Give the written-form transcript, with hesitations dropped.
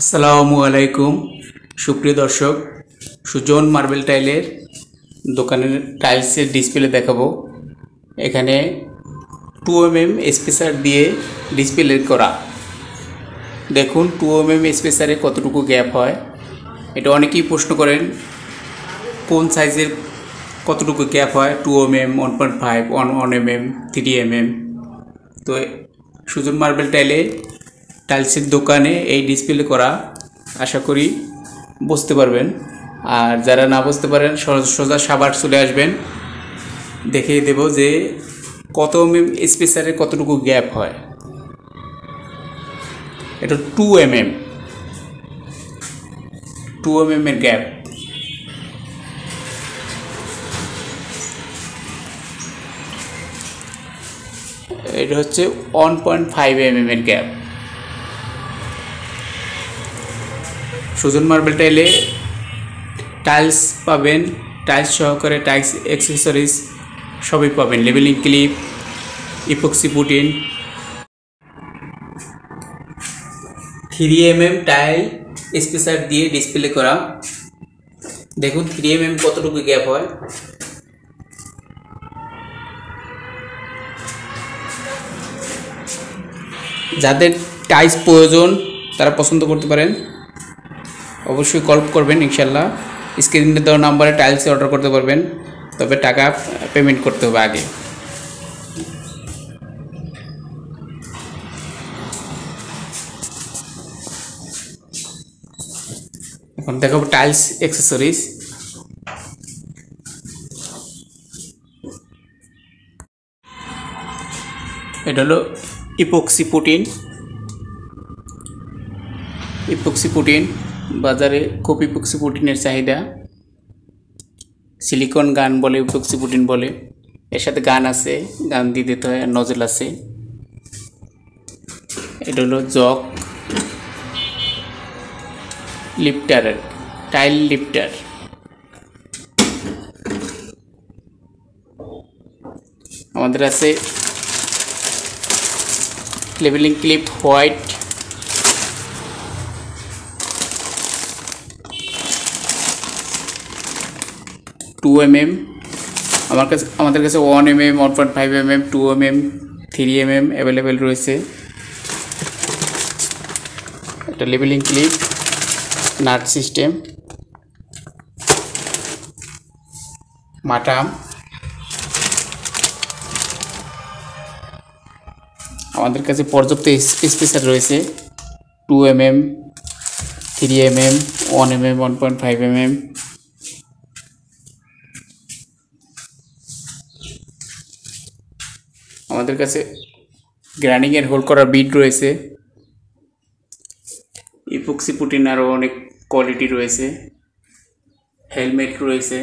আসসালামু আলাইকুম সুপ্রিয় দর্শক, সুজন মার্বেল টাইলের দোকানের টাইলসের ডিসপ্লে দেখাবো। এখানে 2mm স্পেসার দিয়ে ডিসপ্লে করা। দেখুন 2mm স্পেসারে কতটুকু গ্যাপ হয়। এটা অনেকেই প্রশ্ন করেন কোন সাইজের কতটুকু গ্যাপ হয়, 2mm, 1.5, 1mm, 3mm। তো সুজন মার্বেল টাইলসের দোকানে এই ডিসপ্লে করা, আশা করি বুঝতে পারবেন। আর যারা না বুঝতে পারেন সোজা সাবার চলে আসবেন, দেখিয়ে দেব যে কত স্পেসারে কতটুকু গ্যাপ হয়। এটা 2mm এর গ্যাপ। এটা হচ্ছে 1.5mm এর গ্যাপ। সুজন মার্বেল টাইলে টাইলস পাবেন, টাইলস সহকারে টাইলস অ্যাক্সেসরিজ সবই পাবেন। Labelling clip, epoxy Putin, 3mm tile spacer দিয়ে ডিসপ্লে করা। দেখুন 3mm কতটুকু গ্যাপ হয়। যাদের টাইলস প্রয়োজন তারা পছন্দ করতে পারেন, অবশ্যই কল করবেন। ইনশাল্লাহ স্ক্রিনে দেওয়া নাম্বারে টাইলস অর্ডার করতে পারবেন, তবে টাকা পেমেন্ট করতে হবে আগে। এখন দেখাবো টাইলস অ্যাক্সেসরিজ। এটা হলো ইপক্সি পুটিন। বাজারে খুব ইপক্সি পুটিনের চাহিদা। সিলিকন গান বলে, ইপক্সি পুটিন বলে। এর সাথে গান আছে, গান দিয়ে দিতে হয়, আর নজল আছে। এটা হলো জগ লিফটার, টাইল লিফটার। আমাদের আছে লেবেলিং ক্লিপ হোয়াইট, আমাদের কাছে 1mm, 1.5mm, 2mm, 3mm available রয়েছে। এটা লেবেলিং ক্লিপ, নাট সিস্টেম, মাটাম। আমাদের কাছে পর্যাপ্ত স্পেসার রয়েছে, 2mm, 3mm, 1mm, 1.5mm। আমাদের কাছে গ্রাইন্ডিংয়ের হোল করা বিট রয়েছে। ইপক্সি পুটিন আরও অনেক কোয়ালিটি রয়েছে, হেলমেট রয়েছে।